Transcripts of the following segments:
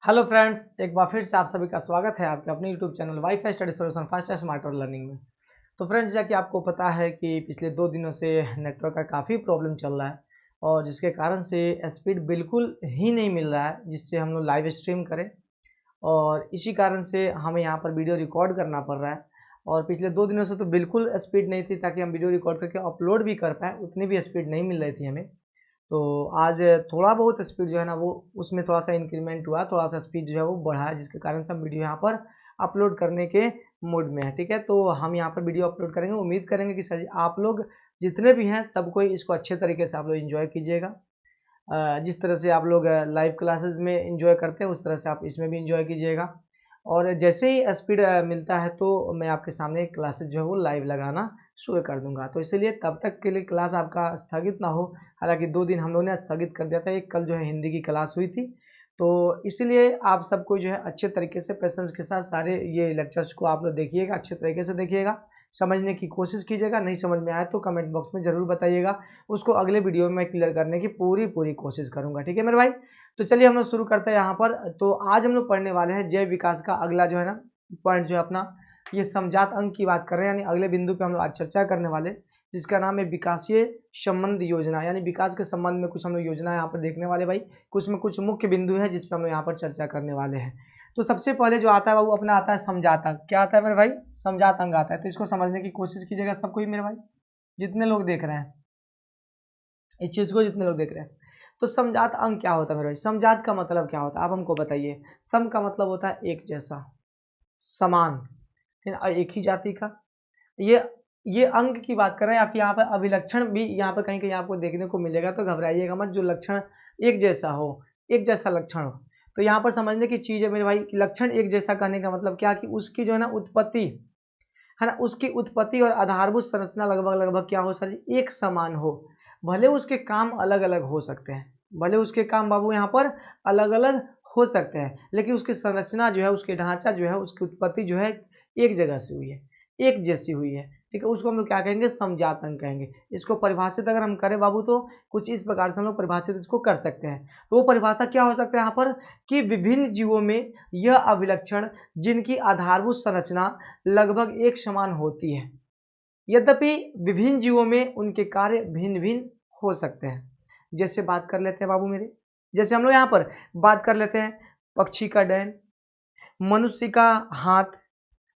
Hello friends, एक बार फिर से आप सभी का स्वागत है आपके अपने YouTube channel wifi study solution fast smarter learning में। तो फ्रेंड्स, जैसा कि आपको पता है कि पिछले 2 दिनों से नेटवर्क का काफ़ी प्रॉब्लम चल रहा है और जिसके कारण से स्पीड बिल्कुल ही नहीं मिल रहा है जिससे हम लोग लाइव स्ट्रीम करें। और इसी कारण से हमें यहाँ पर वीडियो रिकॉर्ड करना पड़ रहा है। और पिछले 2 दिनों से तो बिल्कुल स्पीड नहीं थी ताकि हम वीडियो रिकॉर्ड करके अपलोड भी कर पाएँ, उतनी भी स्पीड नहीं मिल रही थी हमें। तो आज थोड़ा बहुत स्पीड जो है ना वो उसमें थोड़ा सा इंक्रीमेंट हुआ, थोड़ा सा स्पीड जो है वो बढ़ा है, जिसके कारण से हम वीडियो यहाँ पर अपलोड करने के मूड में है। ठीक है, तो हम यहाँ पर वीडियो अपलोड करेंगे। उम्मीद करेंगे कि सर आप लोग जितने भी हैं सब कोई इसको अच्छे तरीके से आप लोग इन्जॉय कीजिएगा। जिस तरह से आप लोग लाइव क्लासेस में एंजॉय करते हैं उस तरह से आप इसमें भी एंजॉय कीजिएगा। और जैसे ही स्पीड मिलता है तो मैं आपके सामने क्लासेस जो है वो लाइव लगाना शुरू कर दूंगा। तो इसीलिए तब तक के लिए क्लास आपका स्थगित ना हो। हालांकि 2 दिन हम लोगों ने स्थगित कर दिया था, एक कल जो है हिंदी की क्लास हुई थी। तो इसीलिए आप सबको जो है अच्छे तरीके से पेशेंस के साथ सारे ये लेक्चर्स को आप लोग देखिएगा, अच्छे तरीके से देखिएगा, समझने की कोशिश कीजिएगा। नहीं समझ में आए तो कमेंट बॉक्स में ज़रूर बताइएगा, उसको अगले वीडियो में मैं क्लियर करने की पूरी पूरी कोशिश करूंगा। ठीक है मेरे भाई, तो चलिए हम लोग शुरू करते हैं यहाँ पर। तो आज हम लोग पढ़ने वाले हैं जैव विकास का अगला जो है ना पॉइंट जो है अपना, ये समजात अंग की बात कर रहे हैं, यानी अगले बिंदु पे हम लोग आज चर्चा करने वाले, जिसका नाम है विकासीय संबंध योजना। यानी विकास के संबंध में कुछ हम लोग योजना यहाँ पर देखने वाले भाई। कुछ में कुछ मुख्य बिंदु है जिस पर हम लोग यहाँ पर चर्चा करने वाले हैं। तो सबसे पहले जो आता है वो अपना आता है समजात अंग। क्या आता है मेरे भाई? समजात अंग आता है। तो इसको समझने की कोशिश कीजिएगा सब कोई मेरे भाई, जितने लोग देख रहे हैं इस चीज को, जितने लोग देख रहे हैं। तो समजात अंग क्या होता है मेरे भाई? समजात का मतलब क्या होता है आप हमको बताइए। सम का मतलब होता है एक जैसा, समान, एक ही जाति का। ये ये अंग की बात कर रहे हैं। आप यहाँ पर अभिलक्षण भी यहाँ पर कहीं कहीं आपको देखने को मिलेगा, तो घबराइएगा मत। जो लक्षण एक जैसा हो, एक जैसा लक्षण हो, तो यहाँ पर समझने की चीज है मेरे भाई कि लक्षण एक जैसा करने का मतलब क्या कि उसकी जो है ना उत्पत्ति है ना, उसकी उत्पत्ति और आधारभूत संरचना लगभग लगभग क्या हो सर जी, एक समान हो। भले उसके काम अलग अलग हो सकते हैं, भले उसके काम बाबू यहाँ पर अलग अलग हो सकते हैं, लेकिन उसकी संरचना जो है, उसके ढांचा जो है, उसकी उत्पत्ति जो है एक जगह से हुई है, एक जैसी हुई है। ठीक है, उसको हम लोग क्या कहेंगे? समजात अंग कहेंगे। इसको परिभाषित अगर हम करें बाबू तो कुछ इस प्रकार से हम लोग परिभाषित इसको कर सकते हैं। तो वो परिभाषा क्या हो सकता है यहाँ पर कि विभिन्न जीवों में यह अभिलक्षण जिनकी आधारभूत संरचना लगभग एक समान होती है, यद्यपि विभिन्न जीवों में उनके कार्य भिन्न भिन्न हो सकते हैं। जैसे बात कर लेते हैं बाबू मेरे, जैसे हम लोग यहाँ पर बात कर लेते हैं पक्षी का डैन, मनुष्य का हाथ,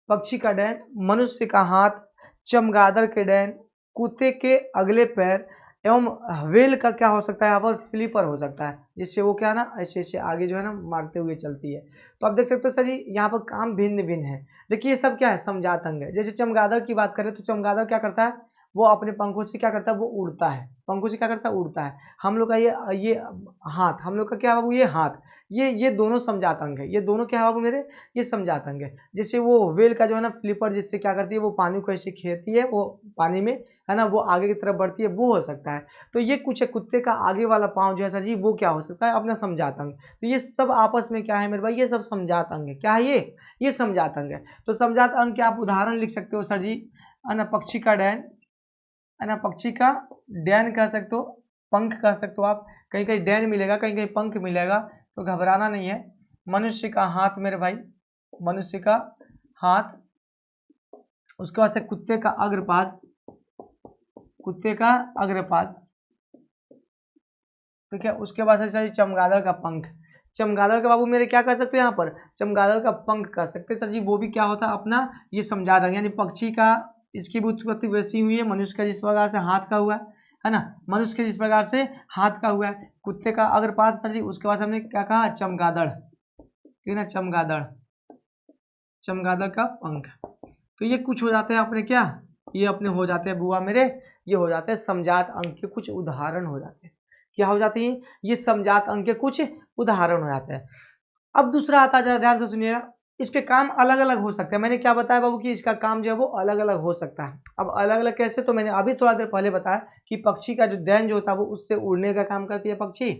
पक्षी का डैन, मनुष्य का हाथ, चमगादड़ के डैन, कुत्ते के अगले पैर एवं व्हेल का क्या हो सकता है यहाँ पर? फ्लिपर हो सकता है, जिससे वो क्या ना ऐसे ऐसे आगे जो है ना मारते हुए चलती है। तो आप देख सकते हो सर जी यहाँ पर काम भिन्न भिन्न है। देखिए ये सब क्या है? समजात अंग है। जैसे चमगादड़ की बात करें तो चमगादड़ क्या करता है? वो अपने पंखों से क्या करता है? वो उड़ता है। पंखों से क्या करता है? उड़ता है। हम लोग का ये हाथ, हम लोग का क्या है बाबू? ये हाथ, ये दोनों समजात अंग है। ये दोनों क्या है बाबू मेरे? ये समजात अंग है। जैसे वो व्हेल का जो है ना फ्लिपर, जिससे क्या करती है? वो पानी को ऐसे खेती है, वो पानी में है ना वो आगे की तरफ बढ़ती है, वो हो सकता है। तो ये कुछ है, कुत्ते का आगे वाला पाँव जो है सर जी वो क्या हो सकता है? अपना समजात अंग। तो ये सब आपस में क्या है मेरे भाई? ये सब समजात अंग है। क्या है ये समजात अंग है। तो समजात अंग के आप उदाहरण लिख सकते हो सर जी, है ना पक्षी का डैन, है ना पक्षी का डैन कह सकते हो, पंख कह सकते हो आप। कहीं कहीं डैन मिलेगा, कहीं कहीं पंख मिलेगा, तो घबराना नहीं है। मनुष्य का हाथ मेरे भाई, मनुष्य का हाथ, उसके बाद से कुत्ते का अग्रपाद, कुत्ते का अग्रपाद, ठीक है। उसके बाद से सर चमगादड़ का पंख, चमगादड़ का बाबू मेरे क्या कर सकते हो यहाँ पर? चमगादड़ का पंख कर सकते हैं सर जी। वो भी क्या होता है? अपना ये समझा देंगे। यानी पक्षी का, इसकी भी उत्पत्ति वैसी हुई है, मनुष्य का जिस प्रकार से हाथ का हुआ है ना, मनुष्य के जिस प्रकार से हाथ का हुआ है। कुत्ते का अग्रपाद सर जी। उसके बाद हमने क्या कहा? चमगादड़, ठीक है ना, चमगादड़, चमगादड़ का पंख। तो ये कुछ हो जाते हैं अपने क्या, ये अपने हो जाते हैं बुआ मेरे, ये हो जाते हैं समजात अंग के कुछ उदाहरण हो जाते हैं। क्या हो जाती है? ये समजात अंग के कुछ उदाहरण हो जाते हैं। अब दूसरा आता है, जरा ध्यान से सुनिएगा। इसके काम अलग अलग हो सकते हैं। मैंने क्या बताया बाबू कि इसका काम जो है वो अलग अलग हो सकता है। अब अलग अलग कैसे? तो मैंने अभी थोड़ा देर पहले बताया कि पक्षी का जो डैन जो होता है वो उससे उड़ने का काम करती है पक्षी।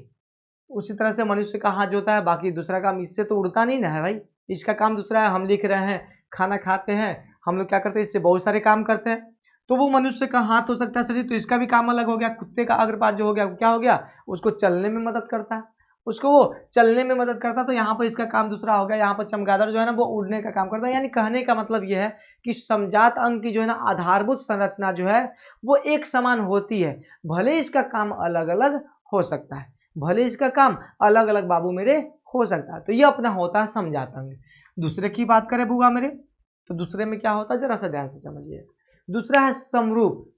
उसी तरह से मनुष्य का हाथ जो होता है, बाकी दूसरा काम इससे तो उड़ता नहीं ना है भाई, इसका काम दूसरा है। हम लिख रहे हैं, खाना खाते हैं, हम लोग क्या करते हैं? इससे बहुत सारे काम करते हैं। तो वो मनुष्य का हाथ हो सकता है सर जी, तो इसका भी काम अलग हो गया। कुत्ते का अग्रपाद जो हो गया, क्या हो गया? उसको चलने में मदद करता है। उसको वो चलने में मदद करता है। तो यहाँ पर इसका काम दूसरा हो गया, यहाँ पर चमगादड़ जो है ना वो उड़ने का काम करता है। यानी कहने का मतलब ये है कि समजात अंग की जो है ना आधारभूत संरचना जो है वो एक समान होती है, भले इसका काम अलग अलग हो सकता है, भले इसका काम अलग अलग बाबू मेरे हो सकता है। तो ये अपना होता है समजात अंग। दूसरे की बात करें बुआ मेरे, तो दूसरे में क्या होता है जरा सा ध्यान से समझिए। दूसरा है समरूप।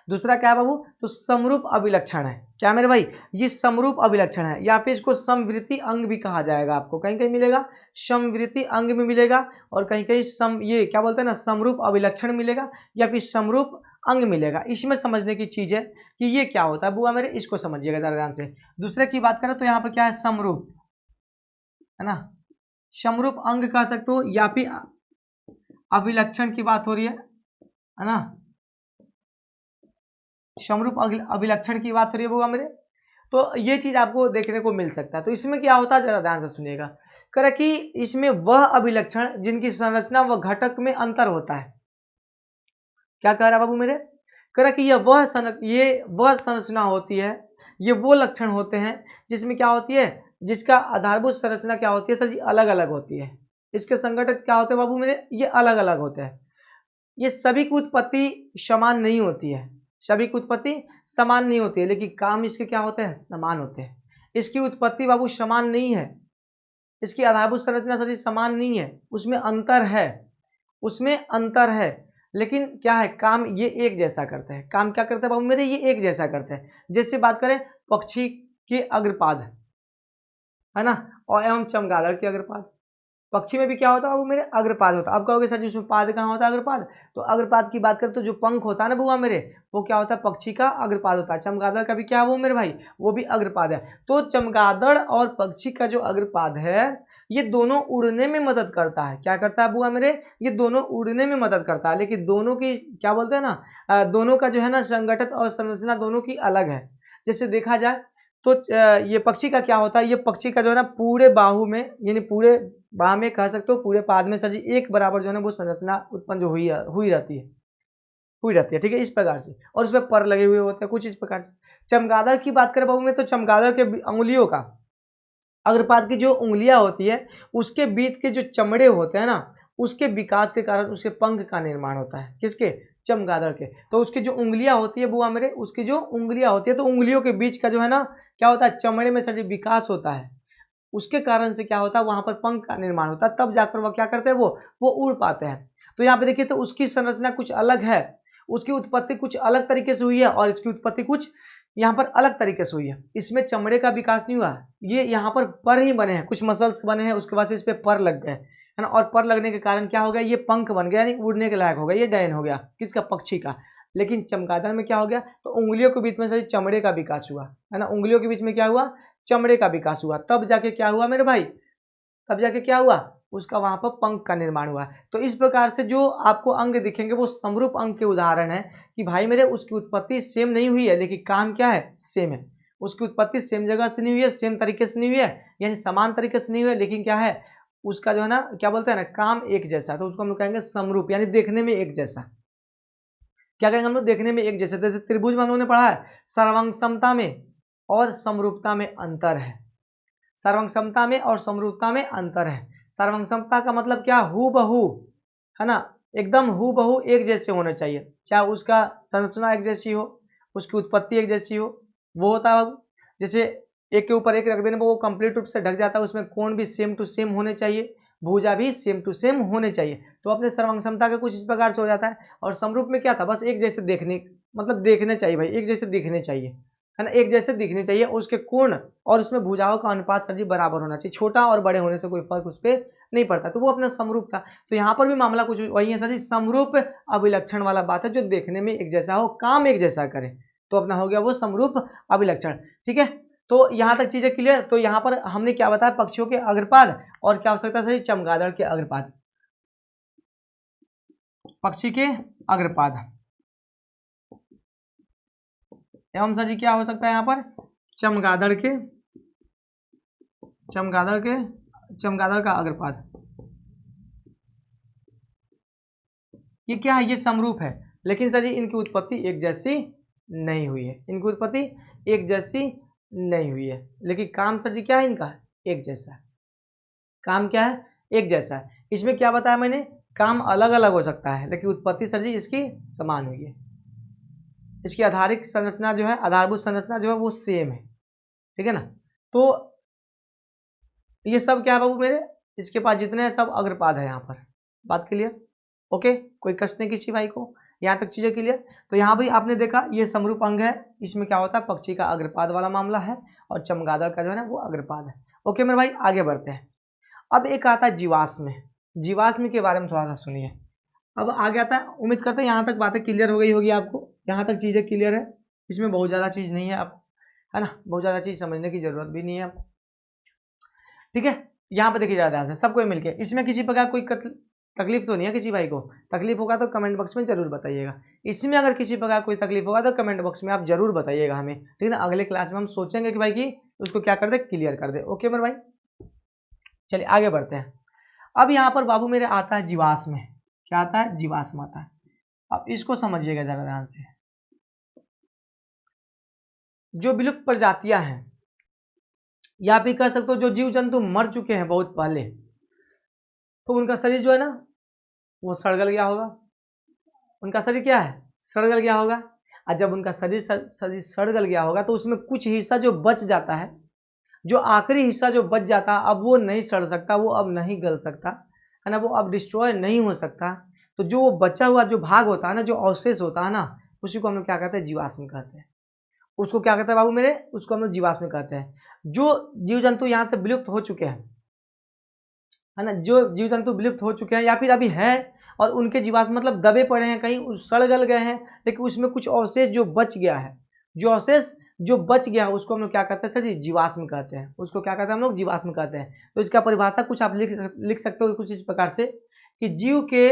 दूसरा क्या है बाबू, तो समरूप अभिलक्षण है। क्या मेरे भाई, ये समरूप अभिलक्षण है, या फिर इसको समवृत्ति अंग भी कहा जाएगा। आपको कहीं कहीं मिलेगा समवृत्ति अंग में मिलेगा, और कहीं कहीं ये क्या बोलते हैं ना समरूप अभिलक्षण मिलेगा, या फिर समरूप अंग मिलेगा। इसमें समझने की चीज है कि ये क्या होता है बुआ मेरे, इसको समझिएगा जरा ध्यान से। दूसरे की बात करें तो यहाँ पर क्या है समरूप, है ना, समरूप अंग कह सकते हो, या फिर अभिलक्षण की बात हो रही है ना, समरूप अभिलक्षण की बात हो रही है बुआ मेरे। तो ये चीज आपको देखने को मिल सकता है। तो इसमें क्या होता है जरा ध्यान से सुनिएगा। कह रहा कि इसमें वह अभिलक्षण जिनकी संरचना व घटक में अंतर होता है। क्या कह रहा बाबू मेरे, कह रहा कि ये वह संरचना होती है, ये वो लक्षण होते हैं जिसमें क्या होती है, जिसका आधारभूत संरचना क्या होती है सर जी, अलग अलग होती है। इसके संगठक क्या होते हैं बाबू मेरे, ये अलग अलग होते हैं। ये सभी की उत्पत्ति समान नहीं होती है, सभी की उत्पत्ति समान नहीं होती है, लेकिन काम इसके क्या होते हैं, समान होते हैं। इसकी उत्पत्ति बाबू समान नहीं है, इसकी आधारभूत संरचना सभी समान नहीं है, उसमें अंतर है, उसमें अंतर है। लेकिन क्या है, काम ये एक जैसा करते हैं। काम क्या करते हैं बाबू मेरे, ये एक जैसा करते हैं। जैसे बात करें पक्षी के अग्रपाद, है ना, और एवं चमगादड़ के अग्रपाद। पक्षी में भी क्या होता है वो मेरे, अग्रपाद होता है। अब कहोगे सर जी उसमें पाद कहाँ होता है, अग्रपाद। तो अग्रपाद की बात करें तो जो पंख होता है ना बुआ मेरे, वो क्या होता है, पक्षी का अग्रपाद होता है। चमगादड़ का भी क्या है वो मेरे भाई, वो भी अग्रपाद है। तो चमगादड़ और पक्षी का जो अग्रपाद है, ये दोनों उड़ने में मदद करता है। क्या करता है बुआ मेरे, ये दोनों उड़ने में मदद करता है, लेकिन दोनों की क्या बोलते हैं ना, दोनों का जो है ना संगठन और संरचना दोनों की अलग है। जैसे देखा जाए तो ये पक्षी का क्या होता है, ये पक्षी का जो है ना पूरे बाहु में, यानी पूरे बाह में कह सकते हो, पूरे पाद में सर जी एक बराबर जो है ना वो संरचना उत्पन्न जो हुई रहती है, ठीक है, इस प्रकार से। और उसमें पर लगे हुए होते हैं कुछ इस प्रकार से। चमगादड़ की बात करें बाबू में, तो चमगादड़ के अंगुलियों का, अग्रपाद की जो उंगलियां होती है उसके बीच के जो चमड़े होते हैं ना, उसके विकास के कारण उसके पंख का निर्माण होता है। किसके, चमगादड़ के। तो उसकी जो उंगलियां होती है बुआ मेरे, उसकी जो उंगलियां होती है, तो उंगलियों के बीच का जो है ना क्या होता है, चमड़े में सर जी विकास होता है। उसके कारण से क्या होता है, वहां पर पंख का निर्माण होता है, तब जाकर वह क्या करते हैं, वो उड़ पाते हैं। तो यहाँ पे देखिए तो उसकी संरचना कुछ अलग है, उसकी उत्पत्ति कुछ अलग तरीके से हुई है, और इसकी उत्पत्ति कुछ यहाँ पर अलग तरीके से हुई है। इसमें चमड़े का विकास नहीं हुआ, ये यहाँ पर ही बने हैं, कुछ मसल्स बने हैं, उसके बाद से इस पे पर लग गए, है ना, और पर लगने के कारण क्या हो गया, ये पंख बन गया, यानी उड़ने के लायक हो गया, ये डयन हो गया, किसका, पक्षी का। लेकिन चमगादड़ में क्या हो गया, तो उंगलियों के बीच में से चमड़े का विकास हुआ, है ना, उंगलियों के बीच में क्या हुआ, चमड़े का विकास हुआ, तब जाके क्या हुआ मेरे भाई, तब जाके क्या हुआ, उसका वहां पर पंख का निर्माण हुआ। तो इस प्रकार से जो आपको अंग दिखेंगे वो समरूप अंग के उदाहरण है, कि भाई मेरे उसकी उत्पत्ति सेम नहीं हुई है, लेकिन काम क्या है, सेम है। उसकी उत्पत्ति सेम जगह से नहीं हुई है, सेम तरीके से नहीं हुई है, यानी समान तरीके से नहीं हुई है, लेकिन क्या है, उसका जो है ना क्या बोलते हैं ना, काम एक जैसा, तो उसको हम लोग कहेंगे समरूप, यानी देखने में एक जैसा। क्या कहेंगे हम लोग, देखने में एक जैसे। जैसे त्रिभुज में हम लोगों ने पढ़ा है सर्वांग समता में और समरूपता में अंतर है, सर्वांग समता में और समरूपता में अंतर है। सर्वांग समता का मतलब क्या, हु बहू, है ना, एकदम हु बहू एक जैसे होने चाहिए, चाहे उसका संरचना एक जैसी हो, उसकी उत्पत्ति एक जैसी हो, वो होता है बाबू। जैसे एक के ऊपर एक रख देने पर वो कंप्लीट रूप से ढक जाता है, उसमें कोण भी सेम टू सेम होने चाहिए, भुजा भी सेम टू सेम होने चाहिए। तो अपने सर्वांग समता का कुछ इस प्रकार से हो जाता है। और समरूप में क्या था, बस एक जैसे देखने, मतलब देखने चाहिए भाई, एक जैसे दिखने चाहिए, है ना, एक जैसे दिखने चाहिए, उसके कोण और उसमें भुजाओं का अनुपात सर जी बराबर होना चाहिए, छोटा और बड़े होने से कोई फर्क उस पर नहीं पड़ता। तो वो अपना समरूप था। तो यहाँ पर भी मामला कुछ वही है सर जी, समरूप अभिलक्षण वाला बात है, जो देखने में एक जैसा हो, काम एक जैसा करे, तो अपना हो गया वो समरूप अभिलक्षण। ठीक है, तो यहाँ तक चीजें क्लियर। तो यहाँ पर हमने क्या बताया, पक्षियों के अग्रपाद, और क्या हो सकता है सर, चमगादड़ के अग्रपाद, पक्षी के अग्रपाद एवं सर जी क्या हो सकता है यहाँ पर, चमगादड़ के चमगादड़ का अग्रपाद। ये क्या है, ये समरूप है, लेकिन सर जी इनकी उत्पत्ति एक जैसी नहीं हुई है, इनकी उत्पत्ति एक जैसी नहीं हुई है, लेकिन काम सर जी क्या है इनका, एक जैसा है। काम क्या है, एक जैसा है। इसमें क्या बताया मैंने, काम अलग अलग हो सकता है लेकिन उत्पत्ति सर जी इसकी समान हुई है। इसकी आधारिक संरचना जो है, आधारभूत संरचना जो है वो सेम है, ठीक है ना। तो ये सब क्या है बाबू मेरे, इसके पास जितने हैं सब अग्रपाद है यहाँ पर। बात क्लियर, ओके, कोई कष्ट नहीं किसी भाई को, यहाँ तक चीजें क्लियर। तो यहाँ भी आपने देखा ये समरूप अंग है, इसमें क्या होता है, पक्षी का अग्रपाद वाला मामला है और चमगादड़ का जो है ना वो अग्रपाद है। ओके मेरे भाई आगे बढ़ते हैं। अब एक आता है जीवाश्म। जीवाश्म के बारे में थोड़ा सा सुनिए। अब आगे आता है, उम्मीद करते हैं यहाँ तक बातें क्लियर हो गई होगी आपको, यहाँ तक चीजें क्लियर है, इसमें बहुत ज्यादा चीज नहीं है आप, है ना, बहुत ज्यादा चीज समझने की जरूरत भी नहीं है आपको, ठीक है। यहाँ पे देखिए ज्यादा ध्यान से सबको मिलके, इसमें किसी प्रकार कोई तकलीफ तो नहीं है किसी भाई को, तकलीफ होगा तो कमेंट बॉक्स में जरूर बताइएगा। इसमें अगर किसी प्रकार कोई तकलीफ होगा तो कमेंट बॉक्स में आप जरूर बताइएगा हमें, ठीक है ना। अगले क्लास में हम सोचेंगे कि भाई की उसको क्या कर दे, क्लियर कर दे। ओके मेरे भाई चलिए आगे बढ़ते हैं। अब यहाँ पर बाबू मेरे आता है जीवाश्म। क्या आता है, जीवाश्म आता है। अब इसको समझिएगा जरा ध्यान से। जो विलुप्त प्रजातियां हैं या भी कह सकते हो जो जीव जंतु मर चुके हैं बहुत पहले, तो उनका शरीर जो है ना वो सड़गल गया होगा। उनका शरीर क्या है, सड़गल गया होगा। और जब उनका शरीर सड़गल गया होगा तो उसमें कुछ हिस्सा जो बच जाता है, जो आखिरी हिस्सा जो बच जाता है, अब वो नहीं सड़ सकता, वो अब नहीं गल सकता, है ना, वो अब डिस्ट्रॉय नहीं हो सकता। तो जो वो बचा हुआ जो भाग होता है ना, जो अवशेष होता है ना, उसी को हम लोग क्या कहते हैं, जीवाश्म कहते हैं। उसको क्या कहते हैं बाबू मेरे, उसको हम लोग जीवाश्म कहते हैं। जो जीव जंतु यहाँ से विलुप्त हो चुके हैं, है ना, जो जीव जंतु विलुप्त हो चुके हैं या फिर अभी है और उनके जीवाश्म मतलब दबे पड़े हैं कहीं, सड़ गल गए हैं, लेकिन उसमें कुछ अवशेष जो बच गया है, जो अवशेष जो बच गया है उसको हम लोग क्या कहते हैं सर जी, जीवाश्म कहते हैं। उसको क्या कहते हैं हम लोग, जीवाश्म कहते हैं। तो इसका परिभाषा कुछ आप लिख सकते हो कुछ इस प्रकार से कि जीव के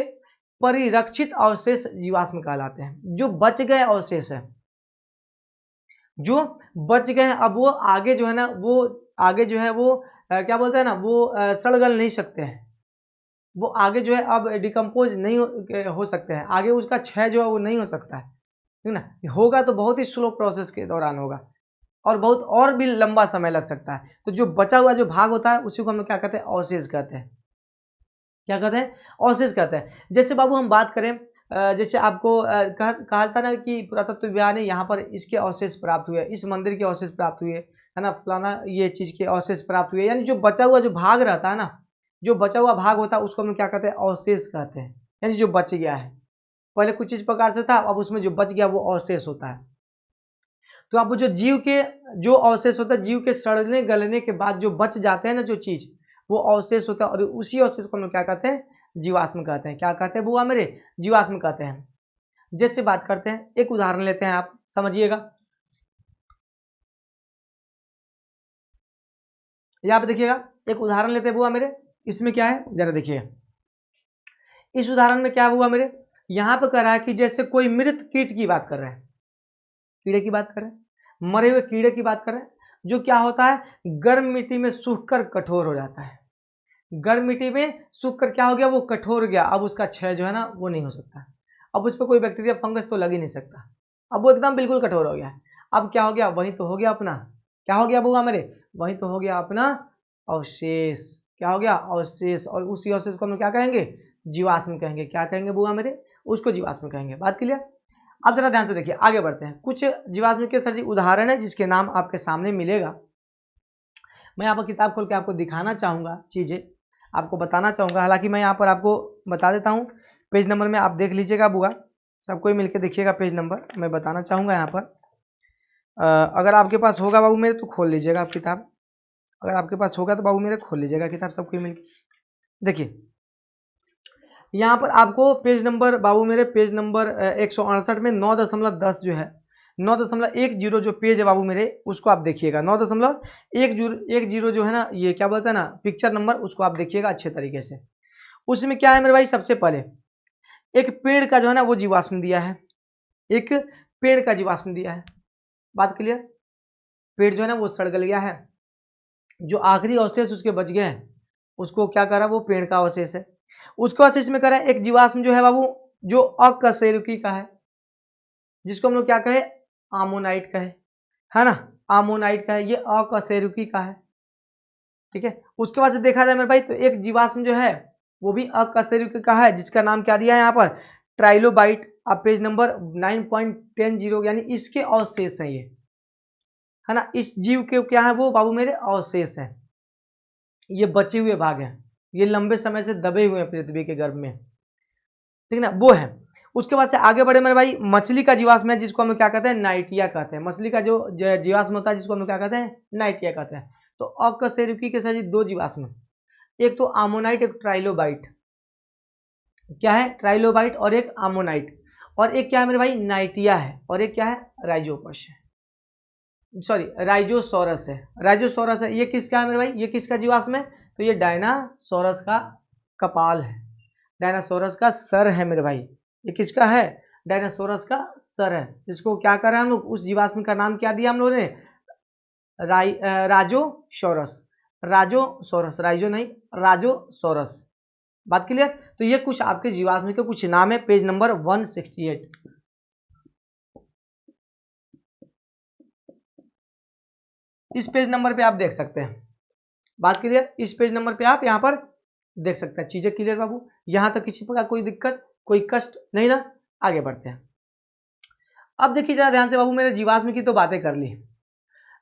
परिरक्षित अवशेष जीवाश्म कहलाते हैं। जो बच गए अवशेष है, जो बच गए हैं, अब वो आगे जो है ना, वो आगे जो है वो क्या बोलते हैं ना, वो सड़ गल नहीं सकते हैं, वो आगे जो है अब डिकम्पोज नहीं हो सकते हैं, आगे उसका क्षय जो है वो नहीं हो सकता है, ठीक ना। होगा तो बहुत ही स्लो प्रोसेस के दौरान होगा और बहुत और भी लंबा समय लग सकता है। तो जो बचा हुआ जो भाग होता है उसी को हम लोग क्या कहते हैं, अवशेष कहते हैं। क्या कहते हैं, अवशेष कहते हैं। जैसे बाबू हम बात करें, जैसे आपको कहा था ना कि पुरातत्व विभाग ने यहाँ पर इसके अवशेष प्राप्त हुए, इस मंदिर के अवशेष प्राप्त हुए, है ना, फलाना ये चीज के अवशेष प्राप्त हुए, यानी जो बचा हुआ जो भाग रहता है ना, जो बचा हुआ भाग होता है उसको हम क्या कहते हैं, अवशेष कहते हैं। यानी जो बच गया है, पहले कुछ इस प्रकार से था, अब उसमें जो बच गया वो अवशेष होता है। तो आप जो जीव के जो अवशेष होता है, जीव के सड़ने गलने के बाद जो बच जाते हैं ना जो चीज, वो अवशेष होता है और उसी अवशेष को हम लोग क्या कहते हैं, जीवाश्म कहते हैं। क्या कहते हैं बुआ मेरे, जीवाश्म कहते हैं। जैसे बात करते हैं, एक उदाहरण लेते हैं, आप समझिएगा। यहाँ पे देखिएगा, एक उदाहरण लेते हैं बुआ मेरे। इसमें क्या है जरा देखिए, इस उदाहरण में क्या हुआ मेरे, यहाँ पे कह रहा है कि जैसे कोई मृत कीट की बात कर रहे हैं, कीड़े की बात कर रहे हैं, मरे हुए कीड़े की बात कर रहे हैं, जो क्या होता है, गर्म मिट्टी में सूखकर कठोर हो जाता है। गर्म मिट्टी में सूखकर क्या हो गया, वो कठोर हो गया, अब उसका क्षय जो है ना वो नहीं हो सकता, अब उस पर कोई बैक्टीरिया फंगस तो लग ही नहीं सकता, अब वो एकदम बिल्कुल कठोर हो गया है। अब क्या हो गया, वही तो हो गया अपना, क्या हो गया बुआ मेरे, वही तो हो गया अपना अवशेष। क्या हो गया, अवशेष। और उसी अवशेष को हम क्या कहेंगे, जीवाश्म कहेंगे। क्या कहेंगे बुआ मेरे, उसको जीवाश्म कहेंगे। बात क्लियर। अब जरा ध्यान से देखिए, आगे बढ़ते हैं। कुछ जीवाश्म के सर जी उदाहरण है जिसके नाम आपके सामने मिलेगा। मैं यहाँ पर किताब खोल के आपको दिखाना चाहूंगा, चीजें आपको बताना चाहूंगा। हालांकि मैं यहाँ पर आपको बता देता हूँ, पेज नंबर में आप देख लीजिएगा बुआ, सबको ही मिलकर देखिएगा पेज नंबर मैं बताना चाहूंगा यहाँ पर। अगर आपके पास होगा बाबू मेरे तो खोल लीजिएगा आप किताब, अगर आपके पास होगा तो बाबू मेरे खोल लीजिएगा किताब, सबको मिलकर देखिए। यहाँ पर आपको पेज नंबर बाबू मेरे, पेज नंबर 168 में 9.10 जो है, 9.10 जो पेज है बाबू मेरे, उसको आप देखिएगा। 9.10 जो है ना, ये क्या बोलते हैं ना पिक्चर नंबर, उसको आप देखिएगा अच्छे तरीके से। उसमें क्या है मेरे भाई, सबसे पहले एक पेड़ का जो है ना वो जीवाश्म दिया है, एक पेड़ का जीवाश्म दिया है। बात क्लियर। पेड़ जो है ना वो सड़ गल गया है, जो आखिरी अवशेष उसके बच गए हैं उसको क्या करा, वो पेड़ का अवशेष है। उसके अवशेष में करा एक जीवाश्म जो है बाबू, जो अकशेरुकी का है, जिसको हम लोग क्या कहे, आमोनाइट कहे, है ना। आमोनाइट का है, ये अकशेरुकी का है। ठीक है, उसके बाद से देखा जाए मेरे भाई तो एक जीवाश्म जो है वो भी अकशेरुकी का है, जिसका नाम क्या दिया है यहाँ पर, ट्राइलोबाइट। आप पेज नंबर 9.10 यानी इसके अवशेष हैं ये, है ना। इस जीव के क्या है वो बाबू मेरे अवशेष हैं, ये बचे हुए भाग हैं, ये लंबे समय से दबे हुए हैं पृथ्वी के गर्भ में, ठीक है ना, वो है। उसके बाद से आगे बढ़े मेरे भाई, मछली का जीवाश्म है जिसको हम लोग क्या कहते हैं, नाइटिया कहते हैं। मछली का जो जीवाश्म होता है जिसको हम लोग क्या कहते हैं, नाइटिया कहते हैं। तो अकशेरुकी के साथ दो जीवाश्म, एक तो आमोनाइट, एक ट्राइलोबाइट। क्या है, ट्राइलोबाइट और एक आमोनाइट, और एक क्या है मेरे भाई, नाइटिया है, और एक क्या है, राइजोपस है, सॉरी राइजोसोरस है। राइजोसोरस है, ये किसका है मेरे भाई, ये किसका जीवाश्म है, तो ये डायनासोरस का कपाल है, डायनासोरस का सर है मेरे भाई। ये किसका है, डायनासोरस का सर है। इसको क्या कर रहे हैं हम लोग, उस जीवाश्म का नाम क्या दिया हम लोगों ने, राजोसोरस। राजोसोरस, राइजो नहीं, राजोसोरस। बात क्लियर। तो ये कुछ आपके जीवाश्म के कुछ नाम है, पेज नंबर 168। इस पेज नंबर पे आप देख सकते हैं। बात क्लियर, इस पेज नंबर पे आप यहाँ पर देख सकते हैं। चीजें क्लियर बाबू, यहां तक किसी प्रकार कोई दिक्कत कोई कष्ट नहीं ना। आगे बढ़ते हैं। अब देखिए जरा ध्यान से बाबू, मेरे जीवाश्म की तो बातें कर ली,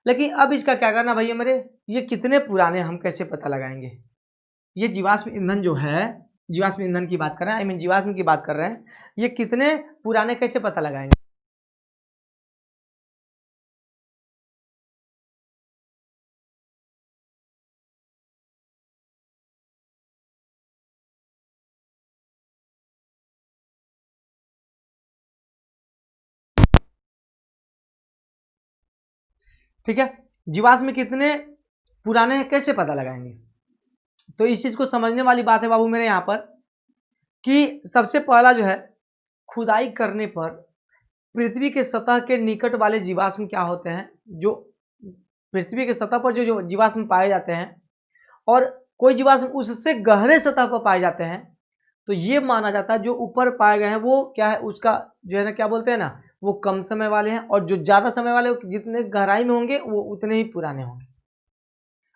लेकिन अब इसका क्या करना भैया मेरे, ये कितने पुराने हम कैसे पता लगाएंगे। ये जीवाश्म ईंधन जो है, जीवाश्म ईंधन की बात कर रहे हैं, आई मीन जीवाश्म की बात कर रहे हैं, ये कितने पुराने कैसे पता लगाएंगे। ठीक है, जीवाश्म कितने पुराने हैं कैसे पता लगाएंगे। तो इस चीज को समझने वाली बात है बाबू मेरे यहाँ पर, कि सबसे पहला जो है, खुदाई करने पर पृथ्वी के सतह के निकट वाले जीवाश्म क्या होते हैं, जो पृथ्वी के सतह पर जो जीवाश्म पाए जाते हैं, और कोई जीवाश्म उससे गहरे सतह पर पाए जाते हैं, तो ये माना जाता है जो ऊपर पाए गए हैं वो क्या है, उसका जो है ना क्या बोलते हैं ना, वो कम समय वाले हैं, और जो ज्यादा समय वाले जितने गहराई में होंगे वो उतने ही पुराने होंगे,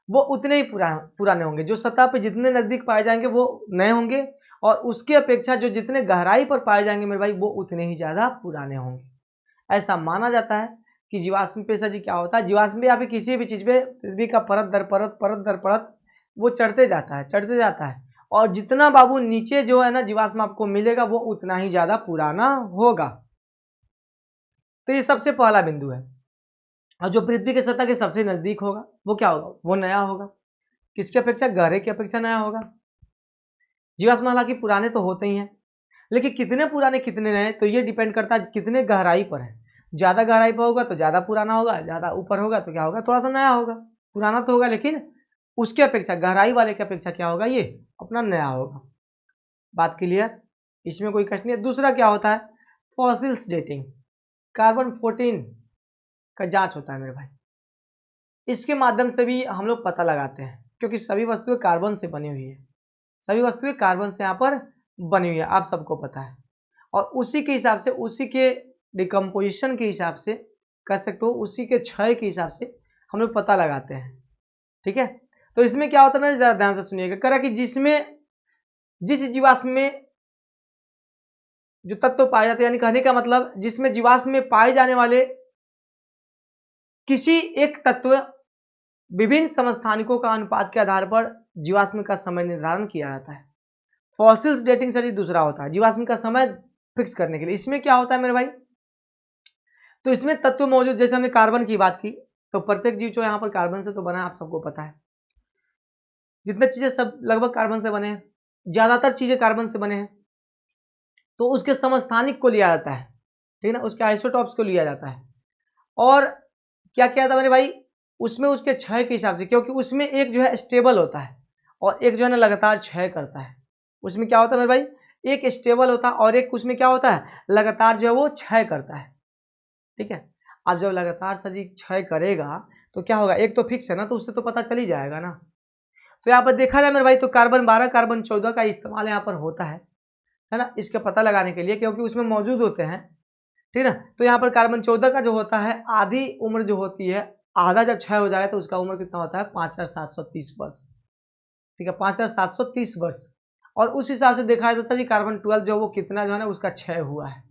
वो उतने ही पुराने होंगे। जो सतह पे जितने नजदीक पाए जाएंगे वो नए होंगे, और उसकी अपेक्षा जो जितने गहराई पर पाए जाएंगे मेरे भाई वो उतने ही ज्यादा पुराने होंगे। ऐसा माना जाता है कि जीवाश्म पे सर जी क्या होता है, जीवाश्म पे या फिर किसी भी चीज पे पृथ्वी का परत दर परत, परत दर परत वो चढ़ते जाता है, चढ़ते जाता है, और जितना बाबू नीचे जो है ना जीवाश्म आपको मिलेगा वो उतना ही ज्यादा पुराना होगा। तो ये सबसे पहला बिंदु है। और जो पृथ्वी के सतह के सबसे नजदीक होगा वो क्या होगा, वो नया होगा। किसकी अपेक्षा, गहरे की अपेक्षा नया होगा। जीवाश्म हालांकि पुराने तो होते ही हैं, लेकिन कितने पुराने कितने नए, तो ये डिपेंड करता है कितने गहराई पर है। ज्यादा गहराई पर होगा तो ज्यादा पुराना होगा, ज्यादा ऊपर होगा तो क्या होगा, थोड़ा सा नया होगा। पुराना तो होगा लेकिन उसके अपेक्षा, गहराई वाले की अपेक्षा क्या होगा, ये अपना नया होगा। बात क्लियर, इसमें कोई कष्ट नहीं है। दूसरा क्या होता है, फॉसिल्स डेटिंग, कार्बन 14 का जांच होता है मेरे भाई। इसके माध्यम से भी हम लोग पता लगाते हैं, क्योंकि सभी वस्तुएं कार्बन से बनी हुई है, सभी वस्तुएं कार्बन से यहाँ पर बनी हुई है, आप सबको पता है। और उसी के हिसाब से, उसी के डिकम्पोजिशन के हिसाब से कह सकते हो, उसी के क्षय के हिसाब से हम लोग पता लगाते हैं। ठीक है, तो इसमें क्या होता है, जरा ध्यान से सुनिएगा। करा कि जिस जीवाश्म में जो तत्व पाए जाते हैं, यानी कहने का मतलब जिसमें जीवाश्म में पाए जाने वाले किसी एक तत्व विभिन्न समस्थानिकों का अनुपात के आधार पर जीवाश्म का समय निर्धारण किया जाता है। फॉसिल्स डेटिंग से दूसरा होता है जीवाश्म का समय फिक्स करने के लिए। इसमें क्या होता है मेरे भाई, तो इसमें तत्व मौजूद, जैसे हमने कार्बन की बात की, तो प्रत्येक जीव जो यहाँ पर कार्बन से तो बना है, आप सबको पता है। जितने चीजें सब लगभग कार्बन से बने हैं, ज्यादातर चीजें कार्बन से बने हैं, तो उसके समस्थानिक को लिया जाता है, ठीक है ना, उसके आइसोटॉप्स को लिया जाता है। और क्या किया था मेरे भाई, उसमें उसके क्षय के हिसाब से, क्योंकि उसमें एक जो है स्टेबल होता है और एक जो है ना लगातार क्षय करता है। उसमें क्या होता है मेरे भाई, एक स्टेबल होता है और एक उसमें क्या होता है, लगातार जो है वो क्षय करता है। ठीक है, अब जब लगातार सर जी क्षय करेगा तो क्या होगा, एक तो फिक्स है ना, तो उससे तो पता चल ही जाएगा ना। तो यहाँ पर देखा जाए मेरे भाई, तो कार्बन 12 कार्बन 14 का इस्तेमाल यहाँ पर होता है ना, इसका पता लगाने के लिए, क्योंकि उसमें मौजूद होते हैं। ठीक है ना, तो यहाँ पर कार्बन 14 का जो होता है, आधी उम्र जो होती है आधा जब 6 हो जाएगा तो उसका उम्र कितना होता है 5730 वर्ष। ठीक है, 5730 वर्ष। और उस हिसाब से देखा जाए तो सर जी कार्बन 12 जो वो कितना जो है ना उसका क्षय हुआ है,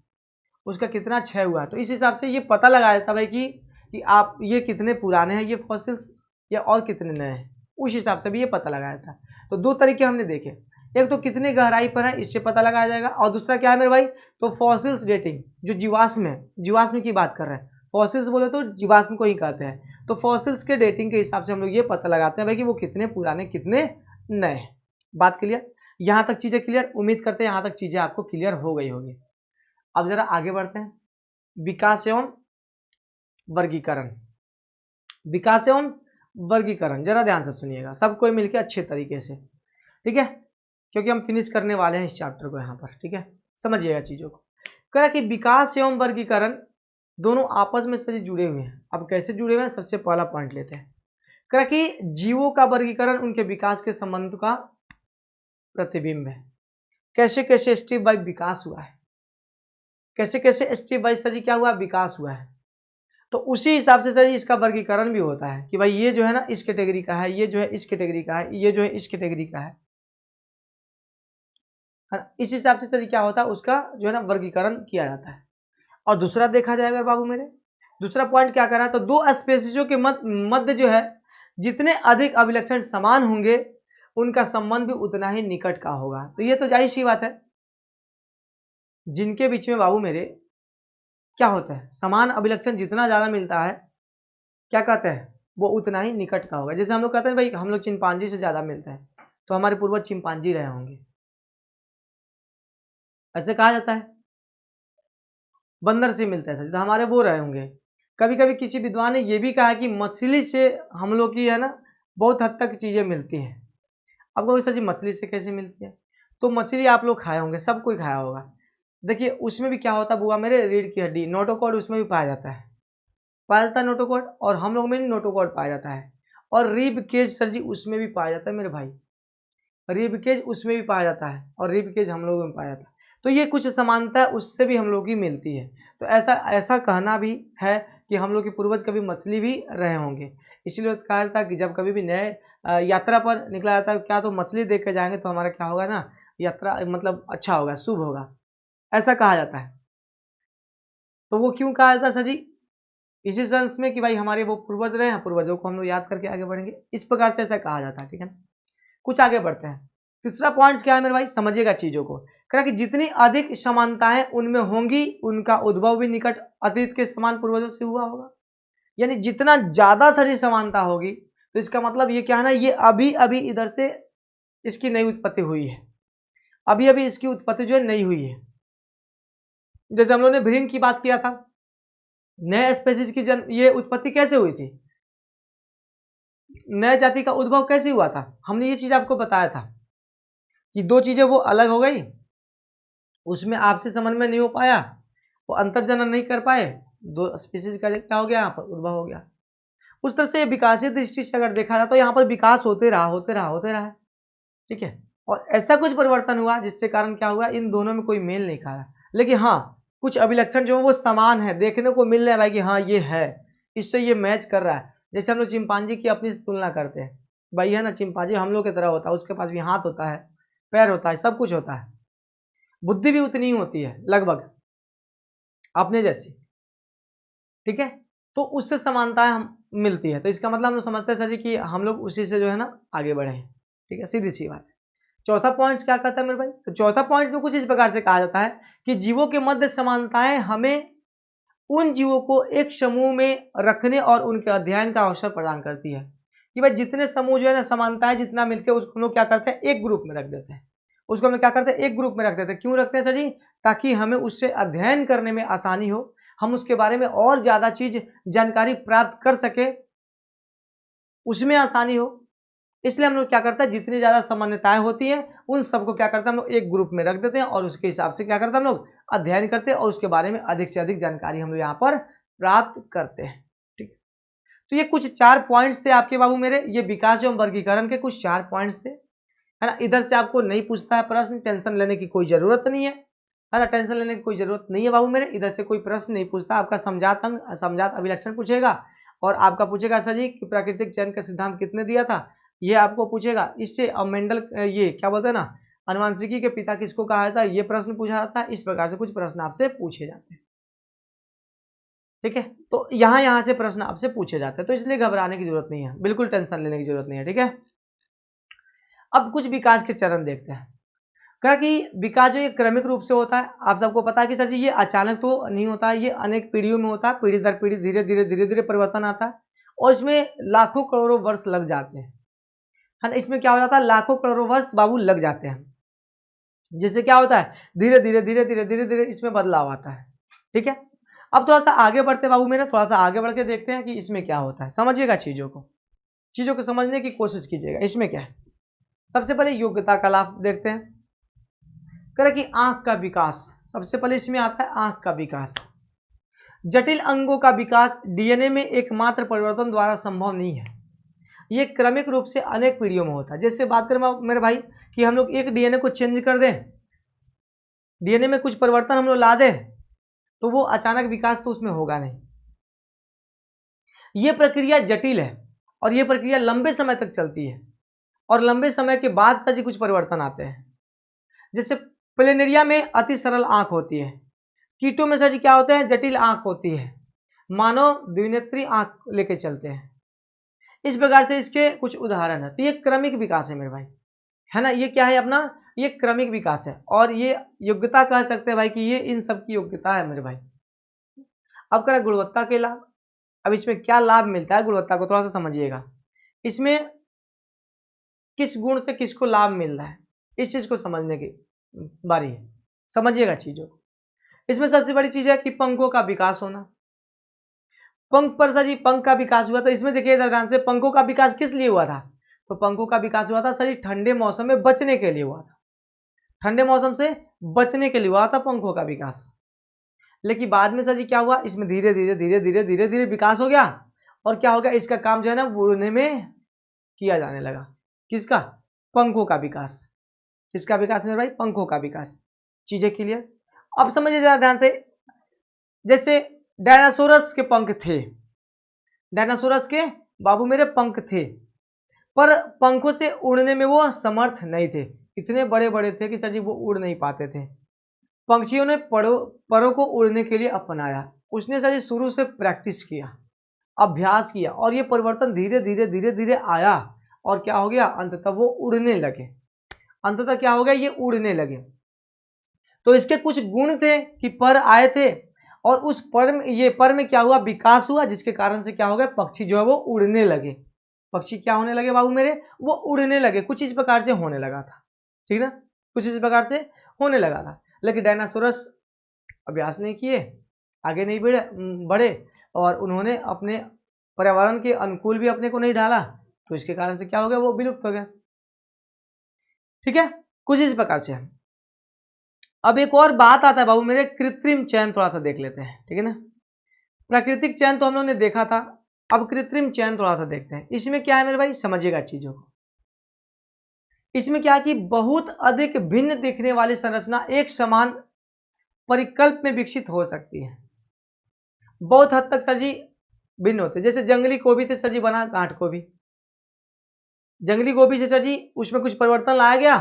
उसका कितना क्षय हुआ है। तो इस हिसाब से ये पता लगाया जाता भाई कि आप ये कितने पुराने हैं ये फॉसिल्स या और कितने नए हैं, उस हिसाब से भी ये पता लगाया था। तो दो तरीके हमने देखे, एक तो कितने गहराई पर है इससे पता लगाया जाएगा, और दूसरा क्या है मेरे भाई, तो फॉसिल्स डेटिंग जो जीवाश्म है, जीवाश्म की बात कर रहे हैं, फॉसिल्स बोले तो जीवाश्म को ही कहते हैं। तो फॉसिल्स के डेटिंग के हिसाब से हम लोग ये पता लगाते हैं भाई कि वो कितने पुराने कितने नए। बात क्लियर, यहाँ तक चीजें क्लियर, उम्मीद करते हैं यहाँ तक चीजें आपको क्लियर हो गई होगी। अब जरा आगे बढ़ते हैं, विकास एवं वर्गीकरण। विकास एवं वर्गीकरण जरा ध्यान से सुनिएगा, सब कोई मिलकर अच्छे तरीके से, ठीक है, क्योंकि हम फिनिश करने वाले हैं इस चैप्टर को यहाँ पर। ठीक है, समझिएगा चीजों को। कह रहा कि विकास एवं वर्गीकरण दोनों आपस में सही जुड़े हुए हैं। अब कैसे जुड़े हुए हैं, सबसे पहला पॉइंट लेते हैं। कह रहा कि जीवों का वर्गीकरण उनके विकास के संबंध का प्रतिबिंब है। कैसे कैसे स्टेप बाय विकास हुआ है, कैसे कैसे स्टेप बाय सर जी क्या हुआ, विकास हुआ है। तो उसी हिसाब से सर इसका वर्गीकरण भी होता है कि भाई ये जो है ना इस कैटेगरी का है, ये जो है इस कैटेगरी का है, ये जो है इस कैटेगरी का है। इस हिसाब से सर क्या होता है, उसका जो है ना वर्गीकरण किया जाता है। और दूसरा देखा जाएगा बाबू मेरे, दूसरा पॉइंट क्या कर रहा है, तो दो स्पेसीजों के मध्य जो है जितने अधिक अभिलक्षण समान होंगे उनका संबंध भी उतना ही निकट का होगा। तो ये तो जाहिर सी बात है, जिनके बीच में बाबू मेरे क्या होता है, समान अभिलक्षण जितना ज्यादा मिलता है क्या कहते हैं, वो उतना ही निकट का होगा। जैसे हम लोग कहते हैं भाई हम लोग चिंपांजी से ज्यादा मिलते हैं, तो हमारे पूर्वज चिंपांजी रहे होंगे, ऐसे कहा जाता है। बंदर से मिलता है सर तो हमारे वो रहे होंगे। कभी कभी किसी विद्वान ने ये भी कहा कि मछली से हम लोग की है ना बहुत हद तक चीजें मिलती हैं। अब कहोगे सर जी मछली से कैसे मिलती है, तो मछली आप लोग खाए होंगे, सब कोई खाया होगा। देखिए उसमें भी क्या होता है बुआ मेरे, रीढ़ की हड्डी नोटोकॉर्ड उसमें भी पाया जाता है, पाया जाता है नोटोकॉर्ड, और हम लोग में नोटोकॉर्ड पाया जाता है। और रिब केज सर जी उसमें भी पाया जाता है मेरे भाई, रिब केज उसमें भी पाया जाता है, और रिब केज हम लोग में पाया जाता है। तो ये कुछ समानता है उससे भी हम लोग की मिलती है। तो ऐसा ऐसा कहना भी है कि हम लोग के पूर्वज कभी मछली भी रहे होंगे। इसलिए कहा जाता है कि जब कभी भी नए यात्रा पर निकला जाता है क्या, तो मछली देख के जाएंगे तो हमारा क्या होगा ना, यात्रा मतलब अच्छा होगा, शुभ होगा, ऐसा कहा जाता है। तो वो क्यों कहा जाता है सर जी, इसी सेंस में कि भाई हमारे वो पूर्वज रहे हैं, पूर्वजों को हम लोग याद करके आगे बढ़ेंगे, इस प्रकार से ऐसा कहा जाता है। ठीक है ना, कुछ आगे बढ़ते हैं। तीसरा पॉइंट क्या है मेरे भाई, समझिएगा चीजों को। कह कि जितनी अधिक समानताएं उनमें होंगी उनका उद्भव भी निकट अतीत के समान पूर्वजों से हुआ होगा। यानी जितना ज्यादा सारी समानता होगी तो इसका मतलब ये क्या है ना, ये अभी अभी इधर से इसकी नई उत्पत्ति हुई है, अभी अभी इसकी उत्पत्ति जो है नई हुई है। जैसे हम लोग ने भ्रीण की बात किया था, नए स्पेसीज की ये उत्पत्ति कैसे हुई थी, नए जाति का उद्भव कैसे हुआ था, हमने ये चीज आपको बताया था कि दो चीजें वो अलग हो गई, उसमें आपसी समन्वय में नहीं हो पाया, वो अंतर्जनन नहीं कर पाए, दो स्पीसीज का क्या हो गया, यहाँ पर उद्भव हो गया। उस तरह से विकासीय दृष्टि से अगर देखा जाए तो यहाँ पर विकास होते रहा होते रहा होते रहा, ठीक है। और ऐसा कुछ परिवर्तन हुआ जिससे कारण क्या हुआ, इन दोनों में कोई मेल नहीं खाया, लेकिन हाँ कुछ अभिलक्षण जो है वो समान है, देखने को मिल रहा है भाई कि हाँ ये है, इससे ये मैच कर रहा है। जैसे हम लोग चिंपांजी की अपनी तुलना करते हैं, भाई है ना चिंपांजी हम लोग की तरह होता है, उसके पास भी हाथ होता है, पैर होता है, सब कुछ होता है, बुद्धि भी उतनी ही होती है लगभग अपने जैसी, ठीक है। तो उससे समानताएं हम मिलती है, तो इसका मतलब हम लोग समझते हैं सर जी कि हम लोग उसी से जो है ना आगे बढ़े हैं, ठीक है, सीधी सी बात है। चौथा पॉइंट क्या कहता है मेरे भाई, तो चौथा पॉइंट में कुछ इस प्रकार से कहा जाता है कि जीवों के मध्य समानताएं हमें उन जीवों को एक समूह में रखने और उनके अध्ययन का अवसर प्रदान करती है। कि भाई जितने समूह जो है ना समानताएं जितना मिलते हैं उसको हम लोग क्या करते हैं, एक ग्रुप में रख देते हैं, उसको हम लोग क्या करते हैं, एक ग्रुप में रख देते हैं। क्यों रखते हैं सर जी, ताकि हमें उससे अध्ययन करने में आसानी हो, हम उसके बारे में और ज्यादा चीज जानकारी प्राप्त कर सके, उसमें आसानी हो। इसलिए हम लोग क्या करते हैं, जितनी ज्यादा सामान्यताएं होती हैं उन सबको क्या करते हैं हम लोग एक ग्रुप में रख देते हैं, और उसके हिसाब से क्या करते हैं हम लोग अध्ययन करते हैं, और उसके बारे में अधिक से अधिक जानकारी हम लोग यहाँ पर प्राप्त करते हैं। ठीक है, तो ये कुछ 4 पॉइंट्स थे आपके बाबू मेरे, ये विकास एवं वर्गीकरण के कुछ 4 पॉइंट्स थे, है ना। इधर से आपको नहीं पूछता है प्रश्न, टेंशन लेने की कोई जरूरत नहीं है ना, टेंशन लेने की कोई जरूरत नहीं है बाबू मेरे, इधर से कोई प्रश्न नहीं पूछता। आपका समझात अंग समझात अभिलक्षण पूछेगा, और आपका पूछेगा सर जी कि प्राकृतिक चयन का सिद्धांत कितने दिया था, ये आपको पूछेगा। इससे अब मेंडल ये क्या बोलते हैं ना, अनुवांशिकी के पिता किसको कहा जाता है, ये प्रश्न पूछा जाता है। इस प्रकार से कुछ प्रश्न आपसे पूछे जाते हैं, ठीक है। तो यहाँ से प्रश्न आपसे पूछे जाते हैं, तो इसलिए घबराने की जरूरत नहीं है, बिल्कुल टेंशन लेने की जरूरत नहीं है, ठीक है। अब कुछ विकास के चरण देखते हैं। कहा कि विकास जो ये क्रमिक रूप से होता है, आप सबको पता है कि सर जी ये अचानक तो नहीं होता है, ये अनेक पीढ़ियों में होता है, पीढ़ी दर पीढ़ी धीरे धीरे परिवर्तन आता है, और इसमें लाखों करोड़ों वर्ष लग जाते हैं, है ना। इसमें क्या हो जाता है, लाखों करोड़ों वर्ष बाबू लग जाते हैं, जिससे क्या होता है, धीरे धीरे इसमें बदलाव आता है, ठीक है। अब थोड़ा सा आगे बढ़ते बाबू मेरे, थोड़ा सा आगे बढ़ के देखते हैं कि इसमें क्या होता है। समझिएगा चीजों को समझने की कोशिश कीजिएगा। इसमें क्या है, सबसे पहले योग्यता का लाभ देखते हैं। कह कि आंख का विकास, सबसे पहले इसमें आता है आंख का विकास। जटिल अंगों का विकास डीएनए में एकमात्र परिवर्तन द्वारा संभव नहीं है, ये क्रमिक रूप से अनेक पीढ़ियों में होता है। जैसे बात करें मेरे भाई कि हम लोग एक डीएनए को चेंज कर दें, डीएनए में कुछ परिवर्तन हम लोग ला दें, तो वो अचानक विकास तो उसमें होगा नहीं। ये प्रक्रिया जटिल है और ये प्रक्रिया लंबे समय तक चलती है, और लंबे समय के बाद सजी कुछ परिवर्तन आते हैं। जैसे प्लेनेरिया में अति सरल आंख होती है, कीटों में सर क्या होते हैं, जटिल आंख होती है, मानव द्विनेत्री आंख लेके चलते हैं। इस प्रकार से इसके कुछ उदाहरण है। तो ये क्रमिक विकास है मेरे भाई, है ना। ये क्या है अपना, ये क्रमिक विकास है, और ये योग्यता कह सकते हैं भाई कि ये इन सब की योग्यता है मेरे भाई। अब करें गुणवत्ता के लाभ। अब इसमें क्या लाभ मिलता है, गुणवत्ता को थोड़ा सा समझिएगा। इसमें किस गुण से किसको लाभ मिल रहा है, इस चीज को समझने की बारी है, समझिएगा चीजों को। इसमें सबसे बड़ी चीज है कि पंखों का विकास होना। पंख पर सर जी पंख का विकास हुआ, तो इसमें देखिए ध्यान से, पंखों का विकास किस लिए हुआ था, तो पंखों का विकास हुआ था सर जी ठंडे मौसम में बचने के लिए हुआ था, ठंडे मौसम से बचने के लिए हुआ था पंखों का विकास। लेकिन बाद में सर जी क्या हुआ, इसमें धीरे धीरे विकास हो गया, और क्या हो गया, इसका काम जो है ना उड़ने में किया जाने लगा। किसका, पंखों का विकास। किसका विकास मेरे भाई, पंखों का विकास। चीजें क्लियर। अब समझिए जरा ध्यान से, जैसे डायनासोरस के पंख थे, डायनासोरस के बाबू मेरे पंख थे, पर पंखों से उड़ने में वो समर्थ नहीं थे, इतने बड़े बड़े थे कि सर जी वो उड़ नहीं पाते थे। पंछियों ने परों को उड़ने के लिए अपनाया, उसने सर जी शुरू से प्रैक्टिस किया, अभ्यास किया, और ये परिवर्तन धीरे धीरे आया, और क्या हो गया, अंततः वो उड़ने लगे। अंततः क्या हो गया, ये उड़ने लगे। तो इसके कुछ गुण थे कि पर आए थे, और उस पर में, ये पर में क्या हुआ, विकास हुआ, जिसके कारण से क्या हो गया, पक्षी जो है वो उड़ने लगे। पक्षी क्या होने लगे बाबू मेरे, वो उड़ने लगे। कुछ इस प्रकार से होने लगा था, ठीक ना, कुछ इस प्रकार से होने लगा था। लेकिन डायनासोरस अभ्यास नहीं किए, आगे नहीं बढ़े, और उन्होंने अपने पर्यावरण के अनुकूल भी अपने को नहीं ढाला, तो इसके कारण से क्या हो गया, वो विलुप्त हो गया, ठीक है। कुछ इस प्रकार से। अब एक और बात आता है बाबू मेरे, कृत्रिम चयन थोड़ा सा देख लेते हैं, ठीक है ना। प्राकृतिक चयन तो हम लोग ने देखा था, अब कृत्रिम चयन थोड़ा सा देखते हैं। इसमें क्या है मेरे भाई, समझिएगा चीजों को। इसमें क्या है कि बहुत अधिक भिन्न दिखने वाली संरचना एक समान परिकल्प में विकसित हो सकती है, बहुत हद तक सर जी भिन्न होते हैं। जैसे जंगली गोभी से सर जी बना गांठ गोभी, जंगली गोभी से सर जी उसमें कुछ परिवर्तन लाया गया,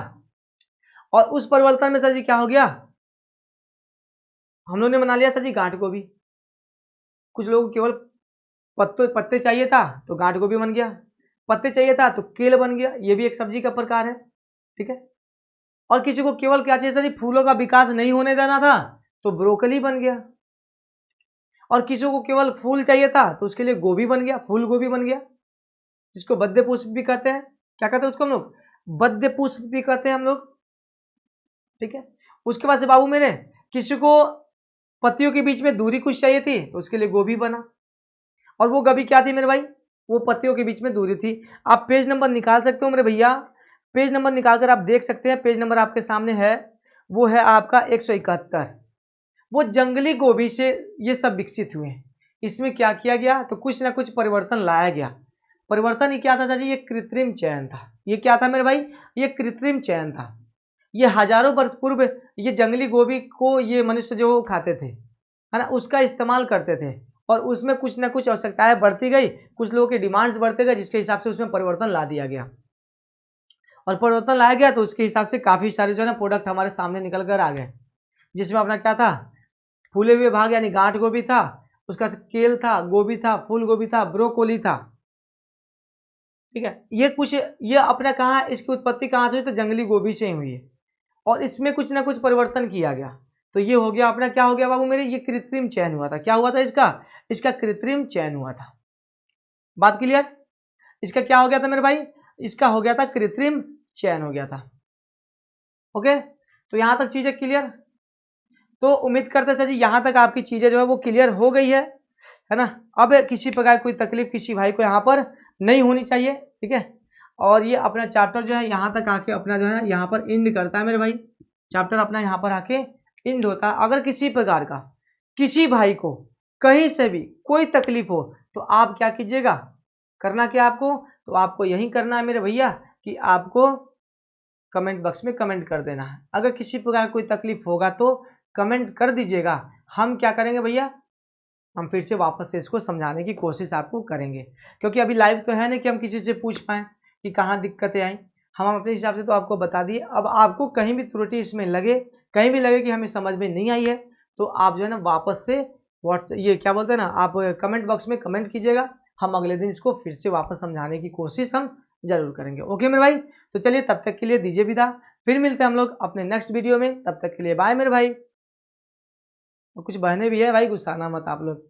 और उस परिवर्तन में सर जी क्या हो गया, हम लोग ने बना लिया सर जी गांठ गोभी। कुछ लोगों को केवल पत्ते चाहिए था तो गांठ गोभी बन गया, पत्ते चाहिए था तो केल बन गया, ये भी एक सब्जी का प्रकार है, ठीक है। और किसी को केवल क्या चाहिए सर, फूलों का विकास नहीं होने देना था तो ब्रोकली बन गया, और किसी को केवल फूल चाहिए था तो उसके लिए गोभी बन गया, फूल गोभी बन गया, जिसको बद्य पुष्प भी कहते हैं। क्या कहते हैं उसको हम लोग, बद्य पुष्प भी कहते हैं हम लोग, ठीक है। उसके बाद से बाबू मेरे, किसी को पत्तियों के बीच में दूरी कुछ चाहिए थी तो उसके लिए गोभी बना, और वो गोभी क्या थी मेरे भाई, वो पत्तियों के बीच में दूरी थी। आप पेज नंबर निकाल सकते हो मेरे भैया, पेज नंबर निकालकर आप देख सकते हैं, पेज नंबर आपके सामने है, वो है आपका 171। वो जंगली गोभी से ये सब विकसित हुए। इसमें क्या किया गया, तो कुछ ना कुछ परिवर्तन लाया गया। परिवर्तन ही क्या था जी, ये कृत्रिम चयन था। ये क्या था मेरे भाई, ये कृत्रिम चयन था। ये हजारों वर्ष पूर्व ये जंगली गोभी को ये मनुष्य जो खाते थे, है ना, उसका इस्तेमाल करते थे, और उसमें कुछ ना कुछ आवश्यकताएं बढ़ती गई, कुछ लोगों के डिमांड्स बढ़ते गए, जिसके हिसाब से उसमें परिवर्तन ला दिया गया। और परिवर्तन लाया गया तो उसके हिसाब से काफ़ी सारे जो है ना प्रोडक्ट हमारे सामने निकल कर आ गए, जिसमें अपना क्या था, फूले हुए भाग यानी गांठ गोभी था, उसका केल था, गोभी था, फूल गोभी था, ब्रोकोली था। ठीक है, ये अपना कहाँ, इसकी उत्पत्ति कहाँ से हुई, तो जंगली गोभी से ही हुई है। और इसमें कुछ ना कुछ परिवर्तन किया गया, तो ये हो गया अपना, क्या हो गया बाबू मेरे, ये कृत्रिम चयन हुआ था। क्या हुआ था इसका कृत्रिम चयन हुआ था। बात क्लियर? इसका क्या हो गया था मेरे भाई, इसका हो गया था कृत्रिम चयन हो गया था। ओके, तो यहां तक चीजें क्लियर। तो उम्मीद करते सर जी यहां तक आपकी चीजें जो है वो क्लियर हो गई है ना। अब किसी प्रकार कोई तकलीफ किसी भाई को यहाँ पर नहीं होनी चाहिए। ठीक है, और ये अपना चैप्टर जो है यहाँ तक आके अपना जो है ना यहाँ पर एंड करता है मेरे भाई। चैप्टर अपना यहाँ पर आके एंड होता है। अगर किसी प्रकार का किसी भाई को कहीं से भी कोई तकलीफ हो तो आप क्या कीजिएगा, करना क्या आपको, तो आपको यही करना है मेरे भैया कि आपको कमेंट बॉक्स में कमेंट कर देना है। अगर किसी प्रकार कोई तकलीफ होगा तो कमेंट कर दीजिएगा, हम क्या करेंगे भैया, हम फिर से वापस से इसको समझाने की कोशिश आपको करेंगे। क्योंकि अभी लाइव तो है नहीं कि हम किसी से पूछ पाएँ कि कहाँ दिक्कतें आई, हम अपने हिसाब से तो आपको बता दिए। अब आपको कहीं भी त्रुटि इसमें लगे, कहीं भी लगे कि हमें समझ में नहीं आई है, तो आप जो है ना वापस से व्हाट्सएप ये क्या बोलते हैं ना, आप कमेंट बॉक्स में कमेंट कीजिएगा, हम अगले दिन इसको फिर से वापस समझाने की कोशिश हम जरूर करेंगे। ओके मेरे भाई, तो चलिए तब तक के लिए दीजिए विदा, फिर मिलते हैं हम लोग अपने नेक्स्ट वीडियो में। तब तक के लिए बाय मेरे भाई। और कुछ बहने भी है भाई, गुस्सा ना मत आप लोग।